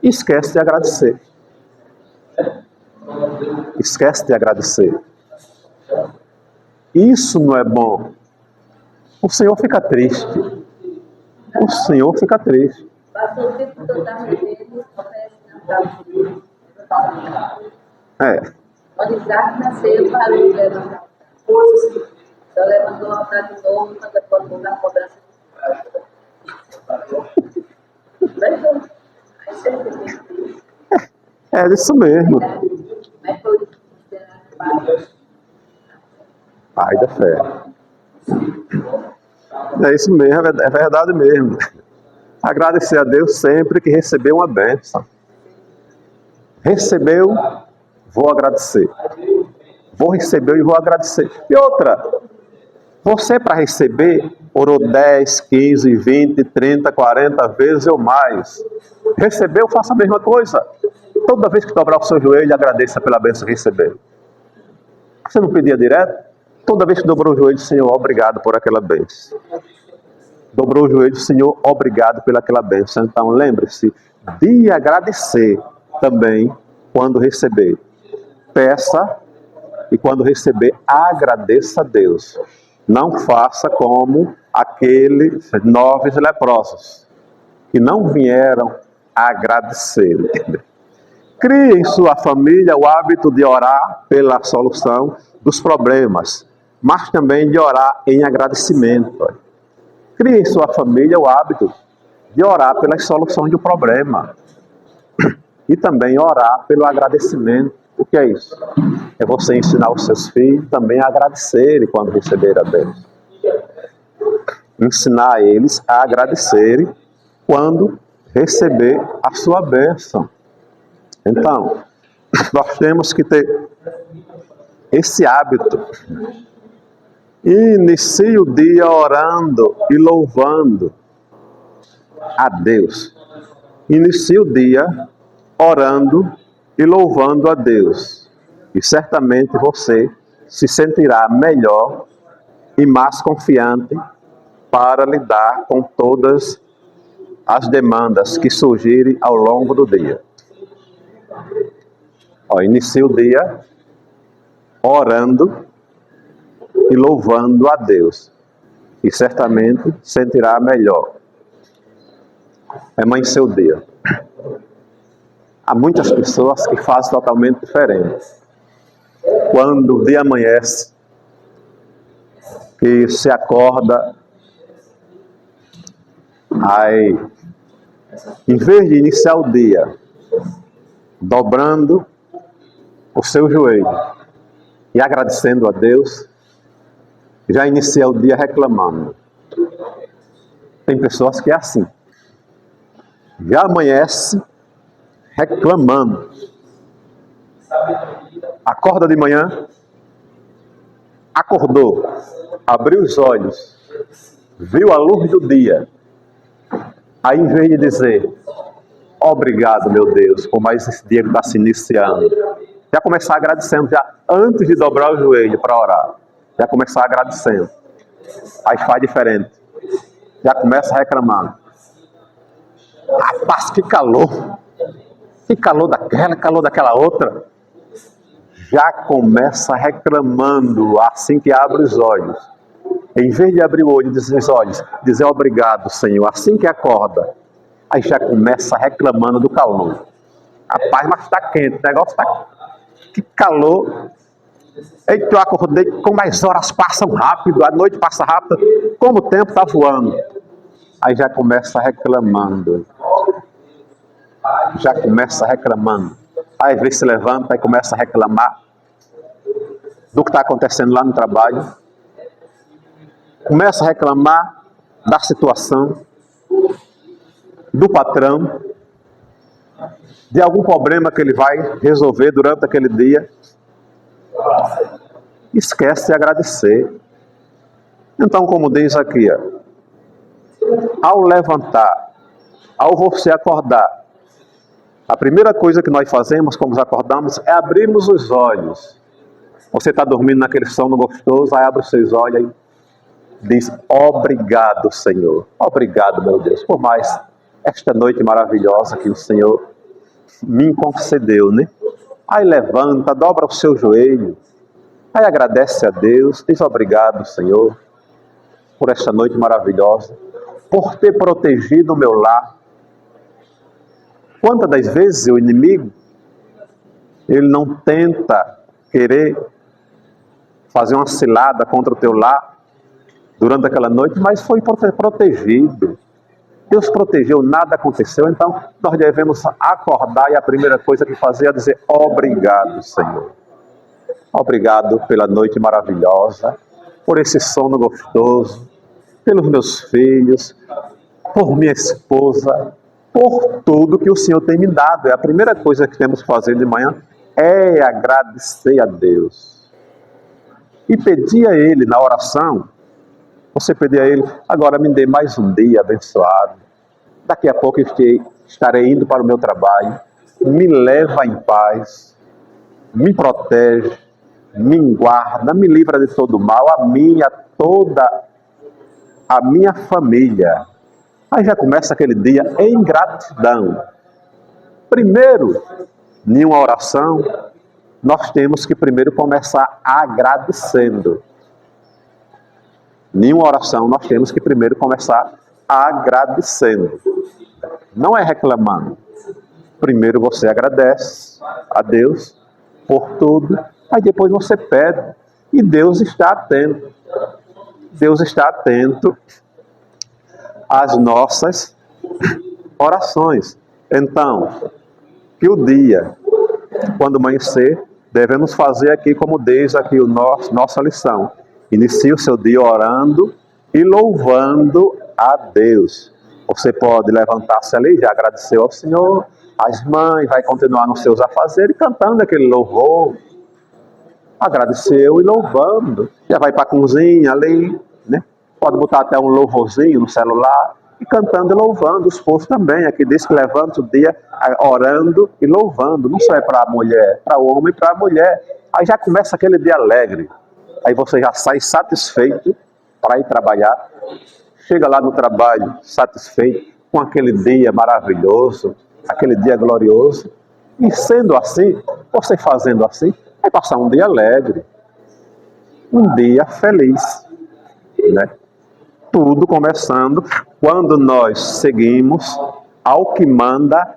B: e esquece de agradecer. Esquece de agradecer. Isso não é bom. O Senhor fica triste. O Senhor fica triste. É.
C: Onde Isaac nasceu, parou de levantar. Só levantou o altar de novo, mas depois não dá cobrança.
B: É isso mesmo.
C: Mas foi
B: Pai da fé. É isso mesmo, é verdade mesmo. Agradecer a Deus sempre que recebeu uma bênção. Recebeu, vou agradecer. Vou receber e vou agradecer. E outra, você para receber, orou 10, 15, 20, 30, 40 vezes ou mais. Recebeu, faça a mesma coisa. Toda vez que dobrar o seu joelho, agradeça pela bênção que recebeu. Você não pedia direto? Toda vez que dobrou o joelho, Senhor, obrigado por aquela bênção. Dobrou o joelho, Senhor, obrigado pelaquela bênção. Então, lembre-se de agradecer também quando receber. Peça e quando receber, agradeça a Deus. Não faça como aqueles 9 leprosos que não vieram agradecer. Crie em sua família o hábito de orar pela solução dos problemas, mas também de orar em agradecimento. Crie em sua família o hábito de orar pelas soluções do problema e também orar pelo agradecimento. O que é isso? É você ensinar os seus filhos também a agradecerem quando receberem a bênção. Ensinar eles a agradecerem quando receber a sua bênção. Então, nós temos que ter esse hábito Inicie o dia orando e louvando a Deus. Inicie o dia orando e louvando a Deus. E certamente você se sentirá melhor e mais confiante para lidar com todas as demandas que surgirem ao longo do dia. Inicie o dia orando e louvando a Deus. E certamente sentirá melhor. Amanhecer o dia. Há muitas pessoas que fazem totalmente diferente. Quando o dia amanhece, que se acorda, aí, em vez de iniciar o dia dobrando o seu joelho e agradecendo a Deus, já inicia o dia reclamando. Tem pessoas que é assim. Já amanhece reclamando. Acorda de manhã, acordou, abriu os olhos, viu a luz do dia. Aí, em vez de dizer, obrigado, meu Deus, por mais esse dia que está se iniciando, já começar agradecendo, já antes de dobrar o joelho para orar, já começar agradecendo. Aí faz diferente. Já começa reclamando. Rapaz, que calor! Que calor daquela outra. Já começa reclamando assim que abre os olhos. Em vez de abrir o olho e dizer os olhos, dizer obrigado, Senhor, assim que acorda, aí já começa reclamando do calor. Rapaz, mas está quente, o negócio está... Que calor! Eita, eu acordei, como as horas passam rápido, a noite passa rápido, como o tempo está voando. Aí já começa reclamando. Já começa reclamando. Aí às vezes se levanta e começa a reclamar do que está acontecendo lá no trabalho. Começa a reclamar da situação, do patrão, de algum problema que ele vai resolver durante aquele dia. Esquece de agradecer. Então, como diz aqui, ao levantar, ao você acordar, a primeira coisa que nós fazemos, como acordamos, é abrirmos os olhos. Você está dormindo naquele sono gostoso, aí abre os seus olhos e diz, obrigado, Senhor. Obrigado, meu Deus, por mais esta noite maravilhosa que o Senhor me concedeu, né? Aí levanta, dobra o seu joelho, aí agradece a Deus, diz obrigado, Senhor, por esta noite maravilhosa, por ter protegido o meu lar. Quantas das vezes o inimigo, ele não tenta querer fazer uma cilada contra o teu lar durante aquela noite, mas foi protegido. Deus protegeu, nada aconteceu, então nós devemos acordar e a primeira coisa que fazer é dizer obrigado, Senhor. Obrigado pela noite maravilhosa, por esse sono gostoso, pelos meus filhos, por minha esposa, por tudo que o Senhor tem me dado. É a primeira coisa que temos que fazer de manhã é agradecer a Deus. E pedir a Ele na oração, você pedir a Ele, agora me dê mais um dia abençoado. Daqui a pouco estarei indo para o meu trabalho. Me leva em paz, me protege, me guarda, me livra de todo mal, a minha, toda a minha família. Aí já começa aquele dia em gratidão. Primeiro, em uma oração, nós temos que primeiro começar agradecendo. Em uma oração, nós temos que primeiro começar agradecendo. Não é reclamando. Primeiro você agradece a Deus por tudo, aí depois você pede. E Deus está atento. Deus está atento às nossas orações. Então, que o dia, quando amanhecer, devemos fazer aqui como diz aqui nossa lição. Inicie o seu dia orando e louvando a Deus. Você pode levantar-se ali, já agradeceu ao Senhor, as mães, vai continuar nos seus afazeres, cantando aquele louvor. Agradeceu e louvando. Já vai para a cozinha ali, né? Pode botar até um louvorzinho no celular e cantando e louvando. O esposo também, aqui diz que levanta o dia orando e louvando. Não só é para a mulher, para o homem e para a mulher. Aí já começa aquele dia alegre. Aí você já sai satisfeito para ir trabalhar. Chega lá no trabalho satisfeito com aquele dia maravilhoso, aquele dia glorioso. E sendo assim, você fazendo assim, vai passar um dia alegre, um dia feliz, né? Tudo começando quando nós seguimos ao que manda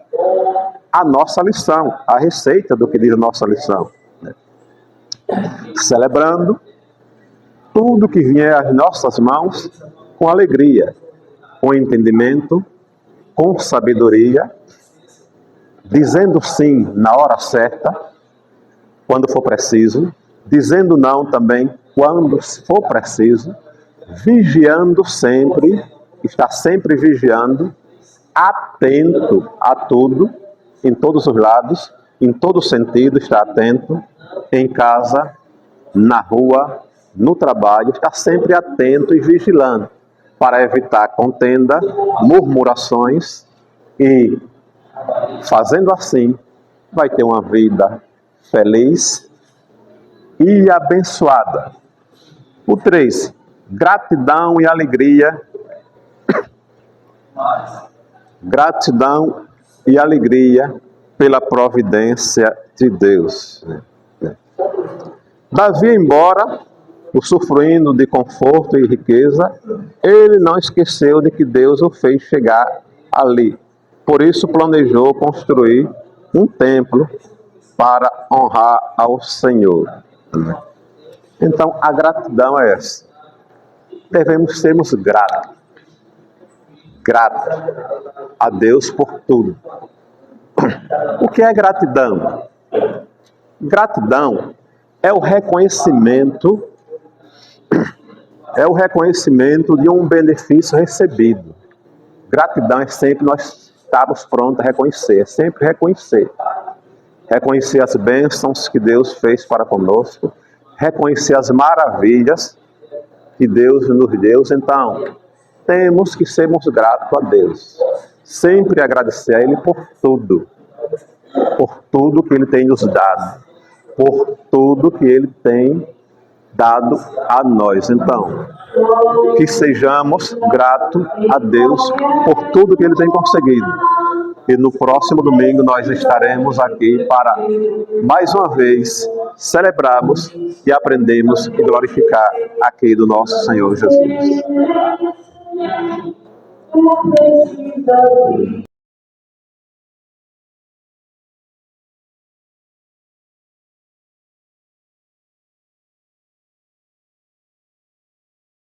B: a nossa lição, a receita do que diz a nossa lição, né? Celebrando tudo que vier às nossas mãos com alegria, com entendimento, com sabedoria, dizendo sim na hora certa, quando for preciso, dizendo não também quando for preciso, vigiando sempre, está sempre vigiando, atento a tudo, em todos os lados, em todo sentido, está atento, em casa, na rua, no trabalho, está sempre atento e vigilando, para evitar contenda, murmurações e, fazendo assim, vai ter uma vida feliz e abençoada. O 3, gratidão e alegria. Gratidão e alegria pela providência de Deus. Davi, embora usufruindo de conforto e riqueza, ele não esqueceu de que Deus o fez chegar ali. Por isso planejou construir um templo para honrar ao Senhor. Então a gratidão é essa. Devemos sermos gratos a Deus por tudo. O que é gratidão? Gratidão é o reconhecimento de um benefício recebido. Gratidão é sempre nós estarmos prontos a reconhecer, é sempre reconhecer. Reconhecer as bênçãos que Deus fez para conosco, reconhecer as maravilhas que Deus nos deu. Então, temos que sermos gratos a Deus. Sempre agradecer a Ele por tudo que Ele tem nos dado, por tudo que Ele tem dado a nós. Então, que sejamos gratos a Deus por tudo que Ele tem conseguido. E no próximo domingo nós estaremos aqui para, mais uma vez, celebrarmos e aprendermos e glorificar aqui do nosso Senhor Jesus.